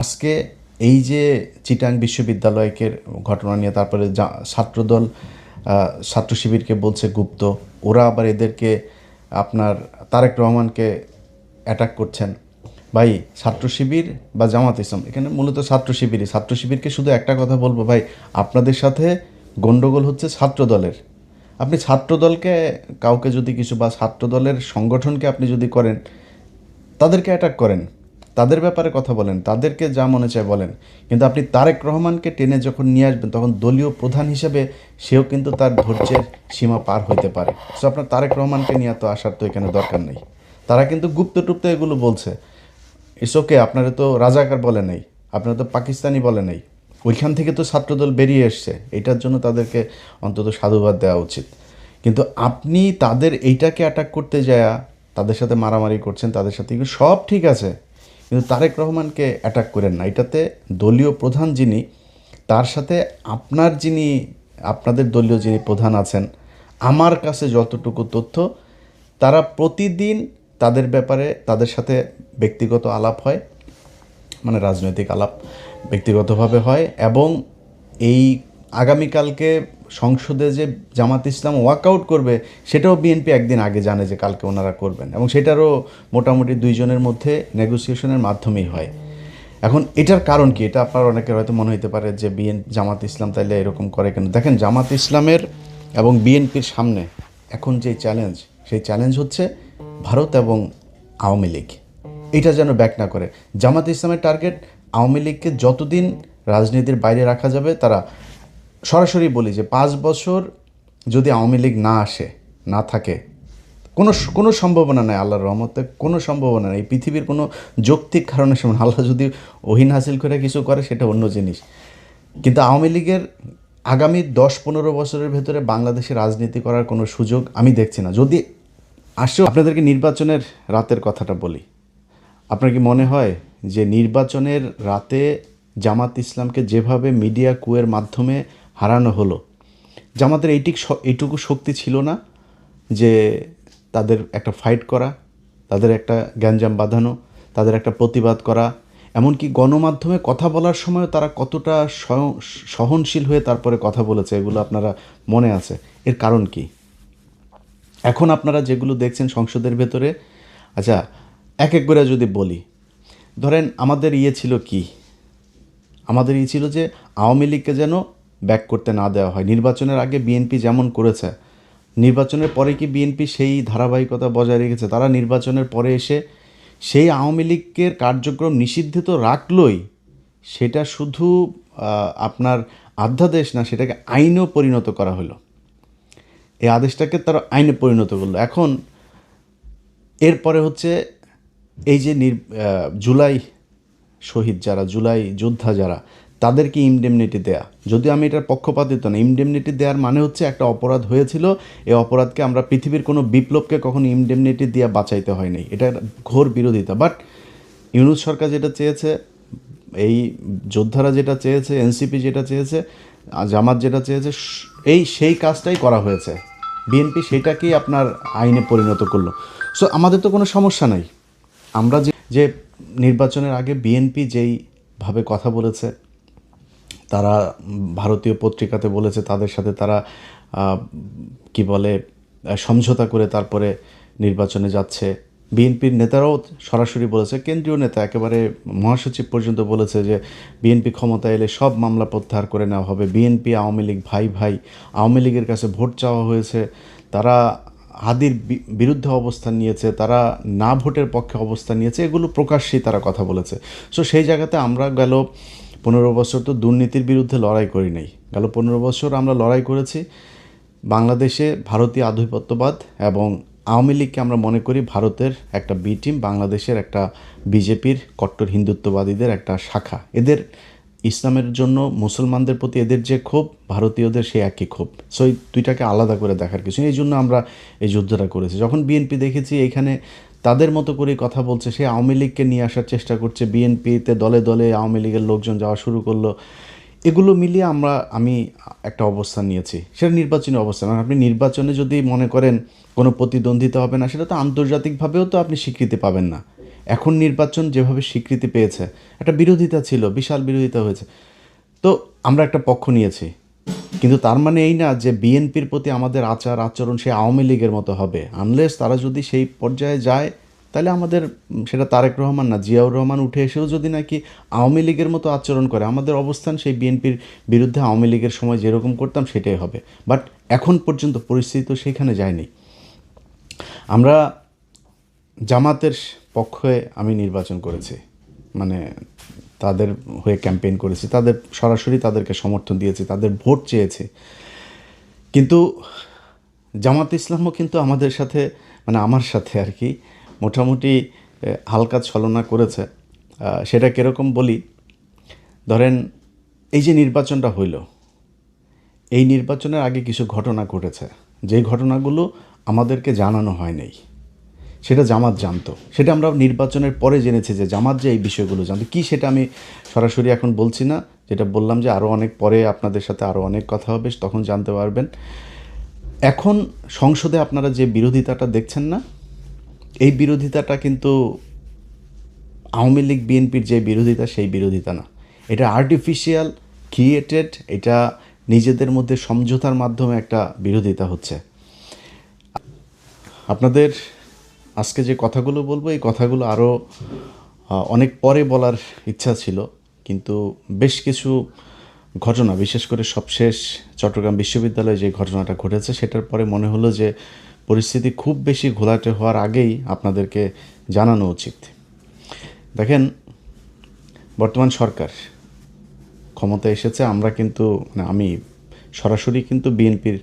আজকে এই যে চিটাং বিশ্ববিদ্যালয়কে ঘটনা নিয়ে তারপরে ছাত্রদল ছাত্র শিবিরকে বলছে গুপ্ত, ওরা আবার এদেরকে আপনার তারেক রহমানকে অ্যাটাক করছেন। ভাই, ছাত্র শিবির বা জামাত ইসলাম এখানে মূলত ছাত্র শিবিরকে শুধু একটা কথা বলবো, ভাই আপনাদের সাথে গণ্ডগোল হচ্ছে ছাত্র দলের। আপনি ছাত্র দলকে কাউকে যদি কিছু বা ছাত্র দলের সংগঠনকে আপনি যদি করেন, তাদেরকে অ্যাটাক করেন, তাদের ব্যাপারে কথা বলেন, তাদেরকে যা মনে চায় বলেন, কিন্তু আপনি তারেক রহমানকে টেনে যখন নিয়ে আসবেন তখন দলীয় প্রধান হিসেবে সেও কিন্তু তার ধৈর্যের সীমা পার হইতে পারে। সো আপনার তারেক রহমানকে নিয়ে তো আসার তো এখানে দরকার নেই। তারা কিন্তু গুপ্ত টুপ্ত এগুলো বলছে, ইটস ওকে, আপনারা তো রাজাকার বলে নেই, আপনারা তো পাকিস্তানি বলে নেই, ওইখান থেকে তো ছাত্রদল বেরিয়ে এসছে, এটার জন্য তাদেরকে অন্তত সাধুবাদ দেওয়া উচিত। কিন্তু আপনি তাদের এইটাকে অ্যাটাক করতে যায়া তাদের সাথে মারামারি করছেন, তাদের সাথে এগুলো সব ঠিক আছে, কিন্তু তারেক রহমানকে অ্যাটাক করেন না। এটাতে দলীয় প্রধান যিনি, তার সাথে আপনার যিনি, আপনাদের দলীয় যিনি প্রধান আছেন, আমার কাছে যতটুকু তথ্য, তারা প্রতিদিন তাদের ব্যাপারে তাদের সাথে ব্যক্তিগত আলাপ হয়, মানে রাজনৈতিক আলাপ ব্যক্তিগতভাবে হয়। এবং এই আগামীকালকে সংসদে যে জামাত ইসলাম ওয়াকআউট করবে সেটাও বিএনপি একদিন আগে জানে যে কালকে ওনারা করবেন, এবং সেটারও মোটামুটি দুইজনের মধ্যে নেগোসিয়েশনের মাধ্যমেই হয়। এখন এটার কারণ কি, এটা আপনার অনেকের হয়তো মনে হতে পারে যে জামাত ইসলাম তাইলে এরকম করে কেন। দেখেন, জামাত ইসলামের এবং বিএনপির সামনে এখন যে চ্যালেঞ্জ, সেই চ্যালেঞ্জ হচ্ছে ভারত এবং আওয়ামী লীগ। এটা যেন ব্যাক না করে। জামাত ইসলামের টার্গেট আওয়ামী লীগকে যতদিন রাজনীতির বাইরে রাখা যাবে, তারা সরাসরি বলি যে 5 বছর যদি আওয়ামী লীগ না আসে, না থাকে, কোনো সম্ভাবনা নেই, আল্লাহর রহমতে কোনো সম্ভাবনা নেই, পৃথিবীর কোনো যৌক্তিক কারণে সমান। আল্লাহ যদি ওহীন হাসিল করে কিছু করে সেটা অন্য জিনিস, কিন্তু আওয়ামী লীগের আগামী 10-15 বছরের ভেতরে বাংলাদেশে রাজনীতি করার কোনো সুযোগ আমি দেখছি না। যদি আসেও, আপনাদেরকে নির্বাচনের রাতের কথাটা বলি। আপনার কি মনে হয় যে নির্বাচনের রাতে জামাত ইসলামকে যেভাবে মিডিয়া কুয়ের মাধ্যমে হারানো হলো, জামাতের এইটুকু শক্তি ছিল না যে তাদের একটা ফাইট করা, তাদের একটা গ্যাঞ্জাম বাঁধানো, তাদের একটা প্রতিবাদ করা, এমনকি গণমাধ্যমে কথা বলার সময় তারা কতটা সহনশীল হয়ে তারপরে কথা বলেছে, এগুলো আপনারা মনে আছে। এর কারণ কি? এখন আপনারা যেগুলো দেখছেন সংসদের ভেতরে, আচ্ছা এক এক করে যদি বলি, ধরেন আমাদের ছিল কি, আমাদের ছিল যে আওয়ামী লীগকে যেন ব্যাক করতে না দেওয়া হয়। নির্বাচনের আগে বিএনপি যেমন করেছে, নির্বাচনের পরে কি বিএনপি সেই ধারাবাহিকতা বজায় রেখেছে? তারা নির্বাচনের পরে এসে সেই আওয়ামী লীগের কার্যক্রম নিষিদ্ধ তো রাখলই, সেটা শুধু আপনার অধ্যাদেশ না, সেটাকে আইনেও পরিণত করা হলো। এই আদেশটাকে তারা আইনে পরিণত করলো। এখন এরপরে হচ্ছে এই যে জুলাই শহীদ যারা, জুলাই যোদ্ধা যারা, তাদেরকে ইনডেমনিটি দেয়া, যদিও আমি এটার পক্ষপাতিত্ব না, ইনডেমনিটি দেওয়ার মানে হচ্ছে একটা অপরাধ হয়েছিল, এই অপরাধকে আমরা পৃথিবীর কোনো বিপ্লবকে কখনো ইনডেমনিটি দিয়ে বাঁচাইতে হয়নি, এটা ঘোর বিরোধিতা। বাট ইউনূস সরকার যেটা চেয়েছে, এই যোদ্ধারা যেটা চেয়েছে, এনসিপি যেটা চেয়েছে, জামাত যেটা চেয়েছে, সেই কাজটাই করা হয়েছে। বিএনপি সেটাকেই আপনার আইনে পরিণত করলো। সো আমাদের তো কোনো সমস্যা নাই। আমরা যে নির্বাচনের আগে বিএনপি যেইভাবে কথা বলেছে, তারা ভারতীয় পত্রিকাতে বলেছে তাদের সাথে তারা কি বলে সমঝোতা করে তারপরে নির্বাচনে যাচ্ছে। বিএনপির নেতারাও সরাসরি বলেছে, কেন্দ্রীয় নেতা একেবারে মহাসচিব পর্যন্ত বলেছে যে বিএনপি ক্ষমতা এলে সব মামলা প্রত্যাহার করে নেওয়া হবে। বিএনপি আওয়ামী লীগ ভাই ভাই, আওয়ামী লীগের কাছে ভোট চাওয়া হয়েছে, তারা হাদির বিরুদ্ধে অবস্থান নিয়েছে, তারা না ভোটের পক্ষে অবস্থান নিয়েছে, এগুলো প্রকাশ্যেই তারা কথা বলেছে। সো সেই জায়গাতে আমরা গেল 15 বছর তো দুর্নীতির বিরুদ্ধে লড়াই করি নাই, গেল 15 বছর আমরা লড়াই করেছি বাংলাদেশে ভারতীয় আধিপত্যবাদ এবং আওয়ামী লীগকে আমরা মনে করি ভারতের একটা বি টিম, বাংলাদেশের একটা বিজেপির কট্টর হিন্দুত্ববাদীদের একটা শাখা। এদের ইসলামের জন্য, মুসলমানদের প্রতি এদের যে ক্ষোভ, ভারতীয়দের সেই একই ক্ষোভ। সো এই দুইটাকে আলাদা করে দেখার কিছু, এই জন্য আমরা এই যুদ্ধটা করেছি। যখন বিএনপি দেখেছি এইখানে তাদের মতো করেই কথা বলছে, সে আওয়ামী লীগকে নিয়ে আসার চেষ্টা করছে, বিএনপিতে দলে দলে আওয়ামী লীগের লোকজন যাওয়া শুরু করলো, এগুলো মিলিয়ে আমি একটা অবস্থান নিয়েছি, সেটা নির্বাচনী অবস্থান। আপনি নির্বাচনে যদি মনে করেন কোনো প্রতিদ্বন্দ্বিতা হবে না, সেটা তো আন্তর্জাতিকভাবেও তো আপনি স্বীকৃতি পাবেন না। এখন নির্বাচন যেভাবে স্বীকৃতি পেয়েছে, একটা বিরোধিতা ছিল, বিশাল বিরোধিতা হয়েছে, তো আমরা একটা পক্ষ নিয়েছি, কিন্তু তার মানে এই না যে বিএনপির প্রতি আমাদের আচার আচরণ সে আওয়ামী লীগের মতো হবে। আনলেস তারা যদি সেই পর্যায়ে যায়, তাহলে আমাদের সেটা তারেক রহমান না, জিয়াউর রহমান উঠে এসেও যদি নাকি আওয়ামী লীগের মতো আচরণ করে, আমাদের অবস্থান সেই বিএনপির বিরুদ্ধে আওয়ামী লীগের সময় যেরকম করতাম সেটাই হবে। বাট এখন পর্যন্ত পরিস্থিতি তো সেখানে যায়নি। আমরা জামাতের পক্ষে আমি নির্বাচন করেছি, মানে তাদের হয়ে ক্যাম্পেইন করেছি, তাদের সরাসরি তাদেরকে সমর্থন দিয়েছি, তাদের ভোট চেয়েছি। কিন্তু জামাত ইসলামও কিন্তু আমাদের সাথে, মানে আমার সাথে আর কি, মোটামুটি হালকা ছলনা করেছে। সেটা কীরকম বলি, ধরেন এই যে নির্বাচনটা হইল, এই নির্বাচনের আগে কিছু ঘটনা ঘটেছে, যেই ঘটনাগুলো আমাদেরকে জানানো হয় নাই, সেটা জামাত জানতো। সেটা আমরা নির্বাচনের পরে জেনেছি যে জামাত যে এই বিষয়গুলো জানতো। কী সেটা আমি সরাসরি এখন বলছি না, যেটা বললাম যে আরও অনেক পরে আপনাদের সাথে আরও অনেক কথা হবে, তখন জানতে পারবেন। এখন সংসদে আপনারা যে বিরোধিতাটা দেখছেন না, এই বিরোধিতাটা কিন্তু আওয়ামী লীগ বিএনপির যে বিরোধিতা সেই বিরোধিতা না, এটা আর্টিফিশিয়াল ক্রিয়েটেড, এটা নিজেদের মধ্যে সমঝোতার মাধ্যমে একটা বিরোধিতা হচ্ছে। আপনাদের আজকে যে কথাগুলো বলবো, এই কথাগুলো আরও অনেক পরে বলার ইচ্ছা ছিল, কিন্তু বেশ কিছু ঘটনা, বিশেষ করে সবশেষ চট্টগ্রাম বিশ্ববিদ্যালয়ে যে ঘটনাটা ঘটেছে, সেটার পরে মনে হলো যে পরিস্থিতি খুব বেশি ঘোলাটে হওয়ার আগেই আপনাদেরকে জানানো উচিত। দেখেন, বর্তমান সরকার ক্ষমতায় এসেছে, আমরা কিন্তু, মানে আমি সরাসরি কিন্তু বিএনপির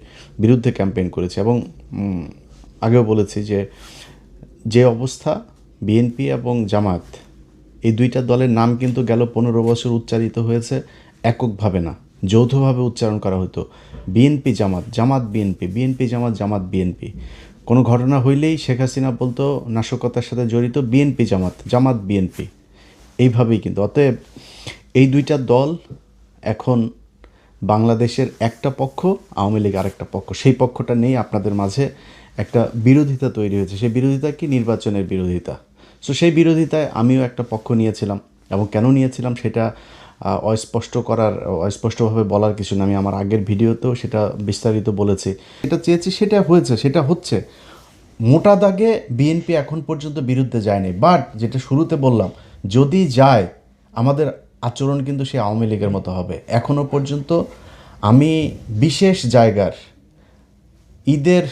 বিরুদ্ধে ক্যাম্পেইন করেছি, এবং আগেও বলেছি যে যে অবস্থা, বিএনপি এবং জামাত এই দুইটা দলের নাম কিন্তু গেল 15 বছর উচ্চারিত হয়েছে এককভাবে না, যৌথভাবে উচ্চারণ করা হতো। বিএনপি জামাত, জামাত বিএনপি, বিএনপি জামাত, জামাত বিএনপি। কোনো ঘটনা হইলেই শেখ হাসিনা বলতো নাশকতার সাথে জড়িত বিএনপি জামাত, জামাত বিএনপি, এইভাবেই কিন্তু। অতএব এই দুইটা দল এখন বাংলাদেশের একটা পক্ষ, আওয়ামী লীগ আরেকটা পক্ষ। সেই পক্ষটা নেই, আপনাদের মাঝে একটা বিরোধিতা তৈরি হয়েছে। সেই বিরোধিতা কি? নির্বাচনের বিরোধিতা। সো সেই বিরোধিতায় আমিও একটা পক্ষ নিয়েছিলাম, এবং কেন নিয়েছিলাম সেটা অস্পষ্টভাবে বলার কিছু না। আমি আমার আগের ভিডিওতেও সেটা বিস্তারিত বলেছি। এটা চেয়েছি, সেটা হয়েছে, সেটা হচ্ছে। মোটা দাগে বিএনপি এখন পর্যন্ত বিরুদ্ধে যায়নি, বাট যেটা শুরুতে বললাম, যদি যায় আমাদের আচরণ কিন্তু সে আওয়ামী লীগের মতো হবে। এখনও পর্যন্ত আমি বিশেষ জায়গার, ঈদের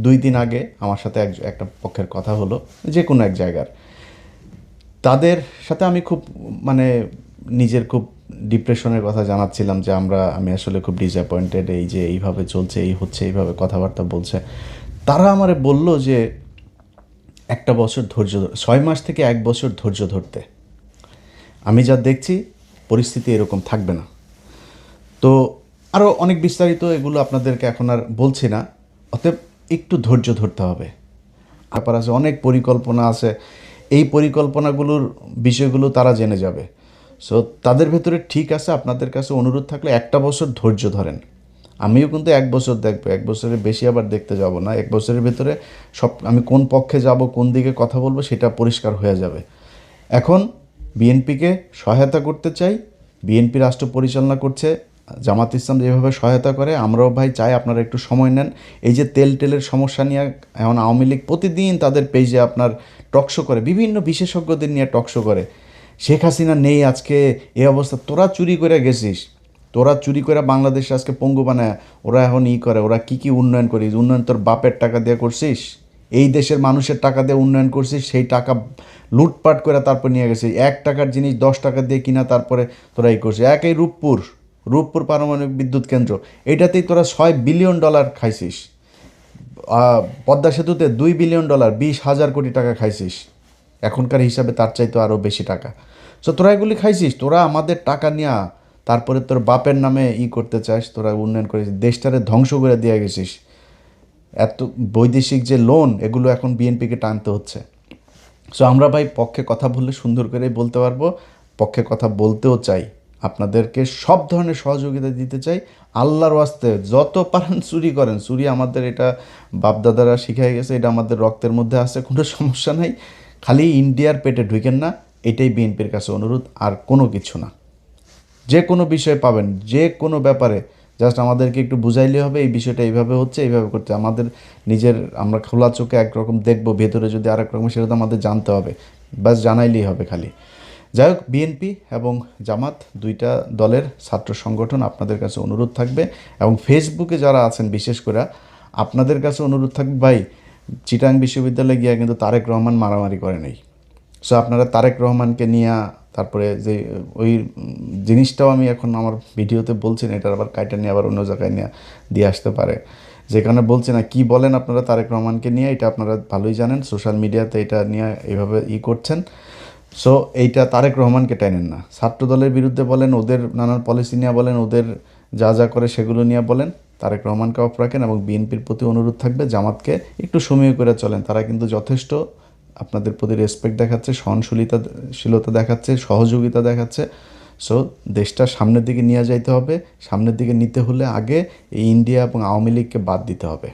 2 দিন আগে আমার সাথে একটা পক্ষের কথা হলো, যে কোনো এক জায়গার, তাদের সাথে আমি খুব, মানে নিজের খুব ডিপ্রেশনের কথা জানাচ্ছিলাম যে আমি আসলে খুব ডিসঅ্যাপয়েন্টেড, এই যে এইভাবে চলছে, এই হচ্ছে, এইভাবে কথাবার্তা বলছে। তারা আমারে বলল যে 1 বছর ধৈর্য, 6 মাস থেকে 1 বছর ধৈর্য ধরতে। আমি যা দেখছি পরিস্থিতি এরকম থাকবে না। তো আরও অনেক বিস্তারিত এগুলো আপনাদেরকে এখন আর বলছি না। অতএব একটু ধৈর্য ধরতে হবে। ব্যাপার আছে, অনেক পরিকল্পনা আছে, এই পরিকল্পনাগুলোর বিষয়গুলো তারা জেনে যাবে। সো তাদের ভেতরে ঠিক আছে, আপনাদের কাছে অনুরোধ থাকলে 1 বছর ধৈর্য ধরেন। আমিও কিন্তু 1 বছর দেখবো, 1 বছরের বেশি আবার দেখতে যাব না। 1 বছরের ভেতরে আমি কোন পক্ষে যাব, কোন দিকে কথা বলবো, সেটা পরিষ্কার হয়ে যাবে। এখন বিএনপিকে সহায়তা করতে চাই, বিএনপি রাষ্ট্র পরিচালনা করছে, জামাত ইসলাম যেভাবে সহায়তা করে, আমরাও ভাই চাই আপনারা একটু সময় নেন। এই যে তেলের সমস্যা নিয়ে এখন আওয়ামী লীগ প্রতিদিন তাদের পেজে আপনার টকশো করে, বিভিন্ন বিশেষজ্ঞদের নিয়ে টকশো করে। শেখ হাসিনা নেই আজকে, এই অবস্থা, তোরা চুরি করে গেছিস, তোরা চুরি করে বাংলাদেশে আজকে পঙ্গু বানায়, ওরা এখন করে, ওরা কি উন্নয়ন করিস, উন্নয়ন তোর বাপের টাকা দিয়ে করছিস, এই দেশের মানুষের টাকা দিয়ে উন্নয়ন করছিস, সেই টাকা লুটপাট করে তারপর নিয়ে গেছিস। 1 টাকার জিনিস 10 টাকা দিয়ে কিনা, তারপরে তোরা এই করছিস। এই রূপপুর পারমাণবিক বিদ্যুৎ কেন্দ্র, এটাতেই তোরা $6 বিলিয়ন খাইছিস। পদ্মা সেতুতে $2 বিলিয়ন, 20,000 কোটি টাকা খাইছিস। এখনকার হিসাবে তার চাইতে আরও বেশি টাকা। সো তোরা এগুলি খাইছিস, তোরা আমাদের টাকা নিয়ে তারপরে তোর বাপের নামে করতে চাস, তোরা উন্নয়ন করেছিস, দেশটারে ধ্বংস করে দিয়ে গেছিস। এত বৈদেশিক যে লোন, এগুলো এখন বিএনপিকে টানতে হচ্ছে। সো আমরা ভাই পক্ষে কথা বললে সুন্দর করেই বলতে পারবো, পক্ষে কথা বলতেও চাই, আপনাদেরকে সব ধরনের সহযোগিতা দিতে চাই। আল্লাহর ওয়াস্তে যত পারেন চুরি করেন, চুরি আমাদের এটা বাপদাদারা শিখাই গেছে, এটা আমাদের রক্তের মধ্যে আছে, কোনো সমস্যা নাই। খালি ইন্ডিয়ার পেটে ঢুকেন না, এটাই বিএনপির কাছে অনুরোধ, আর কোনো কিছু না। যে কোনো বিষয় পাবেন, যে কোনো ব্যাপারে জাস্ট আমাদেরকে একটু বুঝাইলে হবে এই বিষয়টা এইভাবে হচ্ছে, এইভাবে করতে আমাদের নিজের, আমরা খোলা চোখে একরকম দেখবো, ভেতরে যদি আরেক রকম, সেটা তো আমাদের জানতে হবে, বাস জানাইলেই হবে খালি। যাই হোক, বিএনপি এবং জামাত দুইটা দলের ছাত্র সংগঠন, আপনাদের কাছে অনুরোধ থাকবে, এবং ফেসবুকে যারা আছেন বিশেষ করে আপনাদের কাছে অনুরোধ থাকবে, ভাই চিটাং বিশ্ববিদ্যালয়ে গিয়া কিন্তু তারেক রহমান মারামারি করে নেই। সো আপনারা তারেক রহমানকে নিয়ে, তারপরে যে ওই জিনিসটাও আমি এখন আমার ভিডিওতে বলছি না, এটার আবার কাইটা নিয়ে আবার অন্য জায়গায় নিয়ে দিয়ে আসতে পারে, যেখানে বলছে না কি বলেন আপনারা তারেক রহমানকে নিয়ে, এটা আপনারা ভালোই জানেন, সোশ্যাল মিডিয়াতে এটা নিয়ে এইভাবে করছেন। সো এইটা তারেক রহমানকে টানেন না, ছাত্র দলের বিরুদ্ধে বলেন, ওদের নানান পলিসি নিয়ে বলেন, ওদের যা যা করে সেগুলো নিয়ে বলেন, তারেক রহমানকে অফ রাখেন। এবং বিএনপির প্রতি অনুরোধ থাকবে, জামাতকে একটু সময় করে চলেন, তারা কিন্তু যথেষ্ট আপনাদের প্রতি রেসপেক্ট দেখাচ্ছে, সহনশীলতা দেখাচ্ছে, সহযোগিতা দেখাচ্ছে। সো দেশটা সামনের দিকে নিয়ে যাইতে হবে, সামনের দিকে নিতে হলে আগে এই ইন্ডিয়া এবং আওয়ামী লীগকে বাদ দিতে হবে,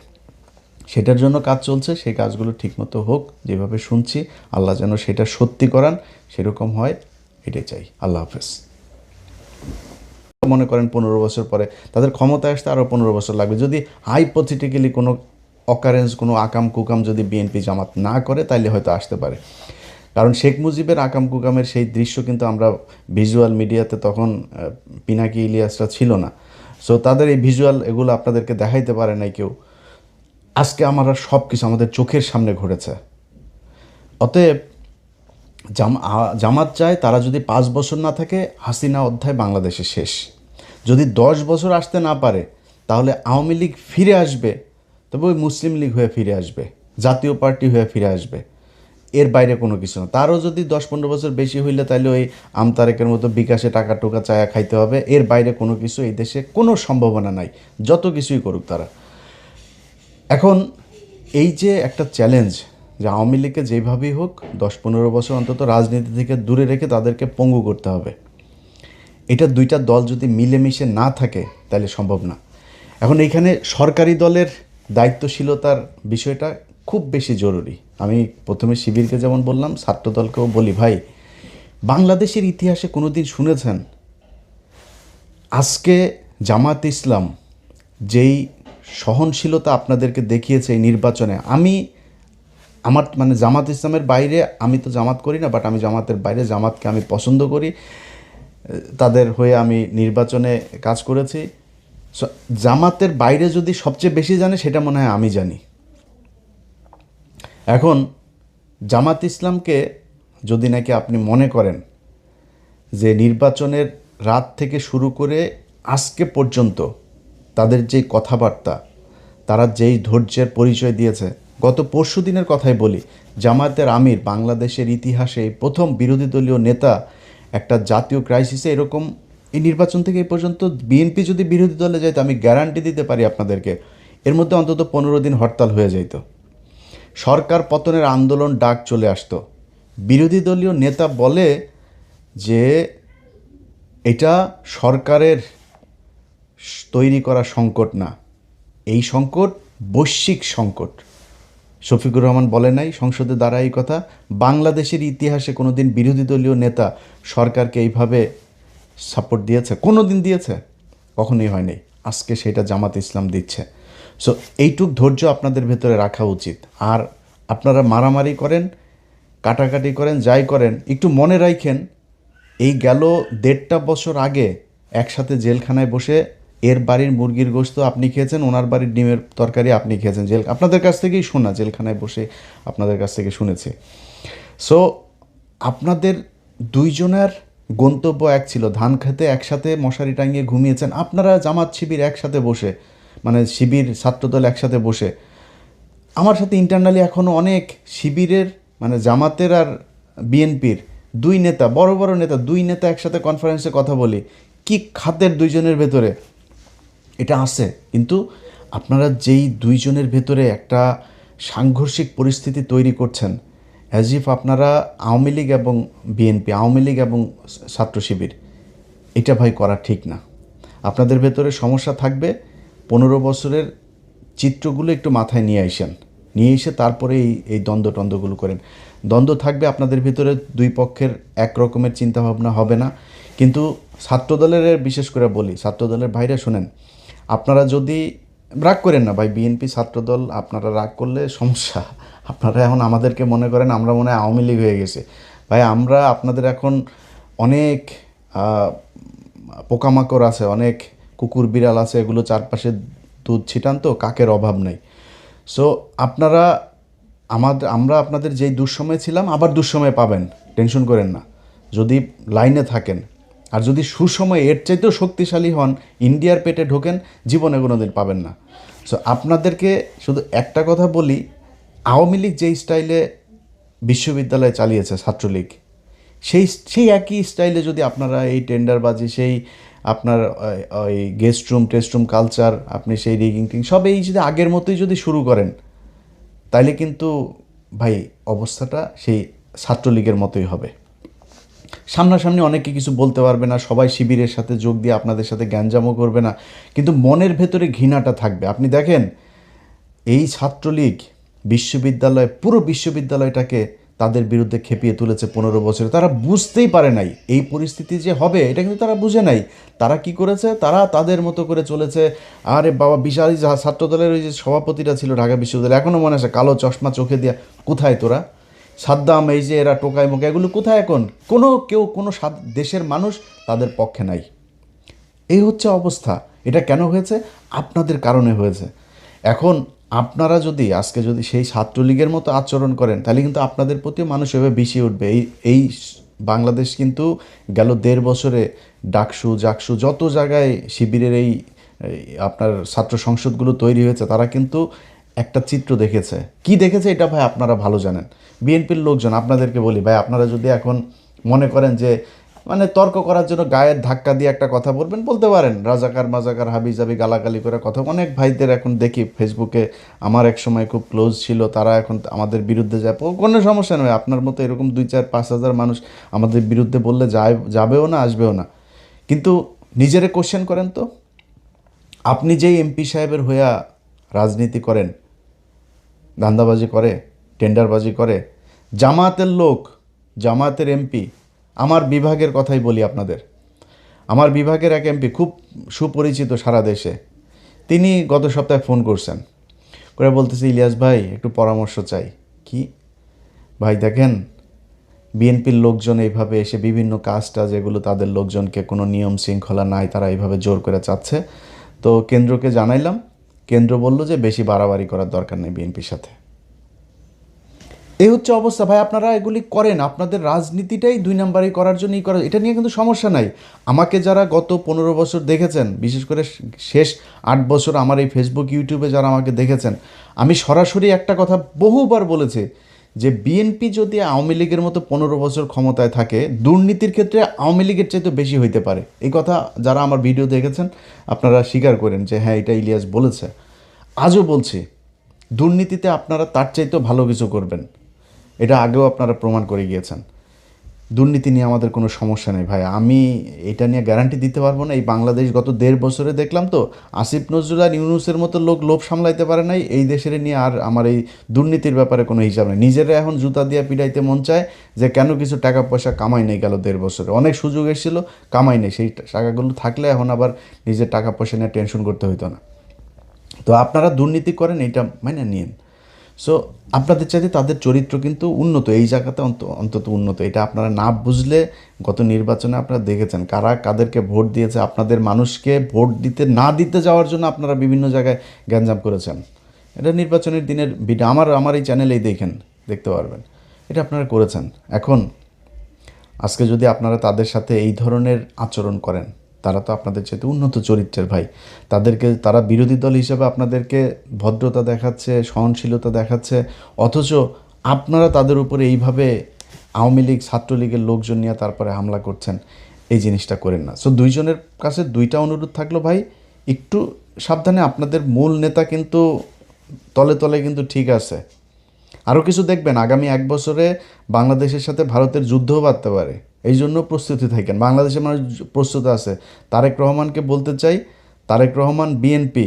সেটার জন্য কাজ চলছে। সেই কাজগুলো ঠিকমতো হোক, যেভাবে শুনছি, আল্লাহ যেন সেটা সত্যি করান, সেরকম হয়, এটাই চাই। আল্লাহ হাফেজ। মনে করেন 15 বছর পরে তাদের ক্ষমতায় আসতে আরও 15 বছর লাগবে, যদি হাইপোথেটিক্যালি কোনো অকারেন্স, কোনো আকাম কুকাম যদি বিএনপি জামাত না করে, তাইলে হয়তো আসতে পারে। কারণ শেখ মুজিবের আকাম কুকামের সেই দৃশ্য কিন্তু আমরা ভিজুয়াল মিডিয়াতে তখন পিনাকি ইলিয়াসরা ছিল না, সো তাদের এই ভিজুয়াল এগুলো আপনাদেরকে দেখাইতে পারে নাই কেউ। আজকে আমরা সব কিছু আমাদের চোখের সামনে ঘটেছে। অতএব জামাত চায় তারা যদি 5 বছর না থাকে, হাসিনা অধ্যায় বাংলাদেশে শেষ। যদি 10 বছর আসতে না পারে, তাহলে আওয়ামী লীগ ফিরে আসবে, তবে ওই মুসলিম লীগ হয়ে ফিরে আসবে, জাতীয় পার্টি হয়ে ফিরে আসবে, এর বাইরে কোনো কিছু না। তারও যদি 10-15 বছর বেশি হইলে, তাহলে ওই আমতারেকের মতো বিকাশে টাকা টোকা চায়া খাইতে হবে, এর বাইরে কোনো কিছু এই দেশে কোনো সম্ভাবনা নাই, যত কিছুই করুক তারা। এখন এই যে একটা চ্যালেঞ্জ, যে আওয়ামী লীগকে যেভাবেই হোক 10-15 বছর অন্তত রাজনীতি থেকে দূরে রেখে তাদেরকে পঙ্গু করতে হবে, এটা দুইটা দল যদি মিলেমিশে না থাকে তাহলে সম্ভব না। এখন এইখানে সরকারি দলের দায়িত্বশীলতার বিষয়টা খুব বেশি জরুরি। আমি প্রথমে শিবিরকে যেমন বললাম, ছাত্রদলকেও বলি, ভাই বাংলাদেশের ইতিহাসে কোনো দিন শুনেছেন আজকে জামাত ইসলাম যেই সহনশীলতা আপনাদেরকে দেখিয়েছে এই নির্বাচনে? আমার মানে জামাত ইসলামের বাইরে, আমি তো জামাত করি না, বাট আমি জামাতের বাইরে, জামাতকে আমি পছন্দ করি, তাদের হয়ে আমি নির্বাচনে কাজ করেছি। জামাতের বাইরে যদি সবচেয়ে বেশি জানে, সেটা মনে হয় আমি জানি। এখন জামাত ইসলামকে যদি নাকি আপনি মনে করেন যে নির্বাচনের রাত থেকে শুরু করে আজকে পর্যন্ত তাদের যেই কথাবার্তা, তারা যেই ধৈর্যের পরিচয় দিয়েছে, গত পরশু দিনের কথাই বলি, জামায়াতের আমির বাংলাদেশের ইতিহাসে প্রথম বিরোধী দলীয় নেতা, একটা জাতীয় ক্রাইসিসে এরকম, এই নির্বাচন থেকে এই পর্যন্ত বিএনপি যদি বিরোধী দলে যাইতো, আমি গ্যারান্টি দিতে পারি আপনাদেরকে, এর মধ্যে অন্তত 15 দিন হরতাল হয়ে যাইত, সরকার পতনের আন্দোলন ডাক চলে আসতো। বিরোধী দলীয় নেতা বলে যে এটা সরকারের তৈরি করা সংকট না, এই সংকট বৈশ্বিক সংকট। শফিকুর রহমান বলে নাই সংসদে দাঁড়ায় এই কথা? বাংলাদেশের ইতিহাসে কোনো দিন বিরোধী দলীয় নেতা সরকারকে এইভাবে সাপোর্ট দিয়েছে? কোনো দিন দিয়েছে? কখনোই হয়নি। আজকে সেটা জামাত ইসলাম দিচ্ছে। সো এইটুক ধৈর্য আপনাদের ভেতরে রাখা উচিত। আর আপনারা মারামারি করেন, কাটাকাটি করেন, যাই করেন, একটু মনে রাখেন, এই গেল 1.5 বছর আগে একসাথে জেলখানায় বসে এর বাড়ির মুরগির গোশত আপনি খেয়েছেন, ওনার বাড়ির ডিমের তরকারি আপনি খেয়েছেন, আপনাদের কাছ থেকেই শোনা, জেলখানায় বসে আপনাদের কাছ থেকে শুনেছি। সো আপনাদের দুইজনের গন্তব্য এক ছিল, ধান খেতে একসাথে মশারি টাঙিয়ে ঘুমিয়েছেন আপনারা, জামাত শিবির একসাথে বসে, মানে শিবির ছাত্রদল একসাথে বসে। আমার সাথে ইন্টারনালি এখনও অনেক শিবিরের, মানে জামাতের আর বিএনপির দুই নেতা, বড় বড় নেতা, দুই নেতা একসাথে কনফারেন্সে কথা বলি, কি খাতের দুইজনের ভেতরে এটা আছে। কিন্তু আপনারা যেই দুইজনের ভেতরে একটা সাংঘর্ষিক পরিস্থিতি তৈরি করছেন, অ্যাজ ইফ আপনারা আওয়ামী লীগ এবং বিএনপি, আওয়ামী লীগ এবং ছাত্র শিবির, এটা ভাই করা ঠিক না। আপনাদের ভেতরে সমস্যা থাকবে, 15 বছরের চিত্রগুলো একটু মাথায় নিয়ে আসেন, নিয়ে এসে তারপরে এই দ্বন্দ্ব টন্দ্বগুলো করেন। দ্বন্দ্ব থাকবে আপনাদের ভিতরে, দুই পক্ষের এক রকমের চিন্তাভাবনা হবে না। কিন্তু ছাত্রদলের বিশেষ করে বলি, ছাত্রদলের ভাইরা শোনেন, আপনারা যদি রাগ করেন না ভাই, বিএনপি ছাত্রদল আপনারা রাগ করলে সমস্যা। আপনারা এখন আমাদেরকে মনে করেন আমরা মনে হয় আওয়ামী লীগ হয়ে গেছে। ভাই আমরা আপনাদের এখন অনেক পোকামাকড় আছে, অনেক কুকুর বিড়াল আছে, এগুলো চারপাশে দুধ ছিটান, তো কাকের অভাব নেই। সো আপনারা আমরা আপনাদের যেই দুঃসময়ে ছিলাম আবার দুঃসময়ে পাবেন, টেনশন করেন না যদি লাইনে থাকেন। আর যদি সুসময়ে এর চাইতেও শক্তিশালী হন, ইন্ডিয়ার পেটে ঢোকেন, জীবনে কোনো দিন পাবেন না। সো আপনাদেরকে শুধু একটা কথা বলি, আওয়ামী লীগ যেই স্টাইলে বিশ্ববিদ্যালয় চালিয়েছে ছাত্রলীগ, সেই একই স্টাইলে যদি আপনারা এই টেন্ডারবাজি, সেই আপনার ওই guest room test room culture, আপনি সেই রিগিং টিং সব এই যদি আগের মতোই যদি শুরু করেন, তাইলে কিন্তু ভাই অবস্থাটা সেই ছাত্রলীগের মতোই হবে। সামনাসামনি অনেকে কিছু বলতে পারবে না, সবাই শিবিরের সাথে যোগ দিয়ে আপনাদের সাথে গ্যাঞ্জামও করবে না, কিন্তু মনের ভেতরে ঘৃণাটা থাকবে। আপনি দেখেন এই ছাত্রলীগ বিশ্ববিদ্যালয়, পুরো বিশ্ববিদ্যালয়টাকে তাদের বিরুদ্ধে খেপিয়ে তুলেছে 15 বছরে। তারা বুঝতেই পারে নাই এই পরিস্থিতি যে হবে, এটা কিন্তু তারা বুঝে নাই। তারা কি করেছে, তারা তাদের মতো করে চলেছে। আরে বাবা, বিশাল ছাত্রদলের ওই যে সভাপতিটা ছিল ঢাকা বিশ্ববিদ্যালয়, এখনও মনে আছে, কালো চশমা চোখে দিয়া, কোথায় তোরা? সাদ্দাম, এই যে এরা টোকাই মোকা, এগুলো কোথায় এখন? কোনো দেশের মানুষ তাদের পক্ষে নাই। এই হচ্ছে অবস্থা। এটা কেন হয়েছে? আপনাদের কারণে হয়েছে। এখন আপনারা যদি আজকে যদি সেই ছাত্রলীগের মতো আচরণ করেন, তাহলে কিন্তু আপনাদের প্রতিও মানুষ এভাবে বিষিয়ে উঠবে। এই বাংলাদেশ কিন্তু গেল 1.5 বছরে ডাকসু জাকসু যত জায়গায় শিবিরের এই আপনার ছাত্র সংসদগুলো তৈরি হয়েছে, তারা কিন্তু একটা চিত্র দেখেছে। কি দেখেছে এটা ভাই আপনারা ভালো জানেন। বিএনপির লোকজন, আপনাদেরকে বলি ভাই, আপনারা যদি এখন মনে করেন যে মানে তর্ক করার জন্য গায়ের ধাক্কা দিয়ে একটা কথা বলবেন, বলতে পারেন, রাজাকার মাজাকার হাবি জাবি গালাগালি করে কথা। অনেক ভাইদের এখন দেখি ফেসবুকে, আমার এক সময় খুব ক্লোজ ছিল, তারা এখন আমাদের বিরুদ্ধে যায়, কোনো সমস্যা নয়। আপনার মতো এরকম 2-4-5 হাজার মানুষ আমাদের বিরুদ্ধে বললে যাবেও না, আসবেও না। কিন্তু নিজেরে কোশ্চেন করেন তো, আপনি যেই এমপি সাহেবের হইয়া রাজনীতি করেন, ধান্দাবাজি করে, টেন্ডারবাজি করে, জামায়াতের লোক, জামায়াতের এমপি, আমার বিভাগের কথাই বলি আপনাদের, আমার বিভাগের এক এমপি খুব সুপরিচিত সারা দেশে, তিনি গত সপ্তাহে ফোন করছেন, করে বলতেছে, ইলিয়াস ভাই একটু পরামর্শ চাই। কি ভাই? দেখেন বিএনপির লোকজন এইভাবে এসে বিভিন্ন কাজটা, যেগুলো তাদের লোকজনকে কোনো নিয়ম শৃঙ্খলা নাই, তারা এইভাবে জোর করে চাচ্ছে, তো কেন্দ্রকে জানাইলাম, কেন্দ্র বলল যে বেশি বাড়াবাড়ি করার দরকার নেই বিএনপির সাথে। এই হচ্ছে অবস্থা ভাই। আপনারা এগুলি করেন, আপনাদের রাজনীতিটাই 2 নাম্বারই করার জন্যই করা, এটা নিয়ে কিন্তু সমস্যা নাই। আমাকে যারা গত 15 বছর দেখেছেন, বিশেষ করে শেষ 8 বছর আমার এই ফেসবুক ইউটিউবে যারা আমাকে দেখেছেন, আমি সরাসরি একটা কথা বহুবার বলেছি যে বিএনপি যদি আওয়ামী লীগের মতো 15 বছর ক্ষমতায় থাকে, দুর্নীতির ক্ষেত্রে আওয়ামী লীগের চাইতে বেশি হইতে পারে। এই কথা যারা আমার ভিডিও দেখেছেন আপনারা স্বীকার করেন যে হ্যাঁ, এটা ইলিয়াস বলেছে। আজও বলছি, দুর্নীতিতে আপনারা তার চাইতেও ভালো কিছু করবেন, এটা আগেও আপনারা প্রমাণ করে গিয়েছেন। দুর্নীতি নিয়ে আমাদের কোনো সমস্যা নেই ভাই, আমি এটা নিয়ে গ্যারান্টি দিতে পারবো না। এই বাংলাদেশ গত 1.5 বছরে দেখলাম তো, আসিফ নজরুল আর ইউনূসের মতো লোক লোভ সামলাইতে পারে নাই, এই দেশের নিয়ে আর আমার এই দুর্নীতির ব্যাপারে কোনো হিসাব নেই। নিজেরা এখন জুতা দিয়ে পিটাইতে মন চায় যে কেন কিছু টাকা পয়সা কামাই নেই গেল 1.5 বছরে। অনেক সুযোগ এসেছিলো, কামাই নেই, সেই টাকাগুলো থাকলে এখন আবার নিজের টাকা পয়সা নিয়ে টেনশন করতে হইতো না। তো আপনারা দুর্নীতি করেন, এইটা মানে নিন। সো আপনাদের চাইতে তাদের চরিত্র কিন্তু উন্নত, এই জায়গাতে অন্তত উন্নত। এটা আপনারা না বুঝলে, গত নির্বাচনে আপনারা দেখেছেন কারা কাদেরকে ভোট দিয়েছে। আপনাদের মানুষকে ভোট না দিতে যাওয়ার জন্য আপনারা বিভিন্ন জায়গায় গ্যাঞ্জাম করেছেন। এটা নির্বাচনের দিনের ভিডিও আমার এই চ্যানেলেই দেখতে পারবেন, এটা আপনারা করেছেন। এখন আজকে যদি আপনারা তাদের সাথে এই ধরনের আচরণ করেন, তারা তো আপনাদের চাইতে উন্নত চরিত্রের ভাই। তারা বিরোধী দল হিসেবে আপনাদেরকে ভদ্রতা দেখাচ্ছে, সহনশীলতা দেখাচ্ছে, অথচ আপনারা তাদের উপরে এইভাবে আওয়ামী লীগ ছাত্রলীগের লোকজন নিয়ে তারপরে হামলা করছেন। এই জিনিসটা করেন না। সো দুইজনের কাছে 2টা অনুরোধ থাকলো ভাই, একটু সাবধানে। আপনাদের মূল নেতা কিন্তু তলে তলে কিন্তু ঠিক আছে। আরও কিছু দেখবেন, আগামী 1 বছরে বাংলাদেশের সাথে ভারতের যুদ্ধও বাড়তে পারে, এই জন্য প্রস্তুতি থাকেন। বাংলাদেশের মানুষ প্রস্তুত আছে। তারেক রহমানকে বলতে চাই, তারেক রহমান বিএনপি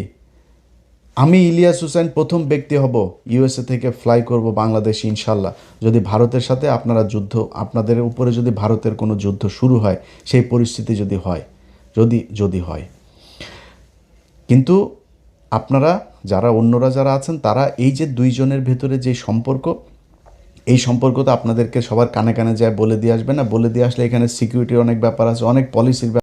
আমি ইলিয়াস হুসাইন প্রথম ব্যক্তি হব ইউএসএ থেকে ফ্লাই করব বাংলাদেশে ইনশাল্লাহ, যদি ভারতের সাথে আপনারা যুদ্ধ, আপনাদের উপরে যদি ভারতের কোনো যুদ্ধ শুরু হয়, সেই পরিস্থিতি যদি হয়, যদি হয়। কিন্তু আপনারা যারা অন্যরা যারা আছেন, তারা এই যে দুইজনের ভেতরে যে সম্পর্ক, এই সম্পর্ক তো আপনাদেরকে সবার কানে কানে যায় বলে দিয়ে আসবে না। বলে দিয়ে আসলে এখানে সিকিউরিটির অনেক ব্যাপার আছে, অনেক পলিসির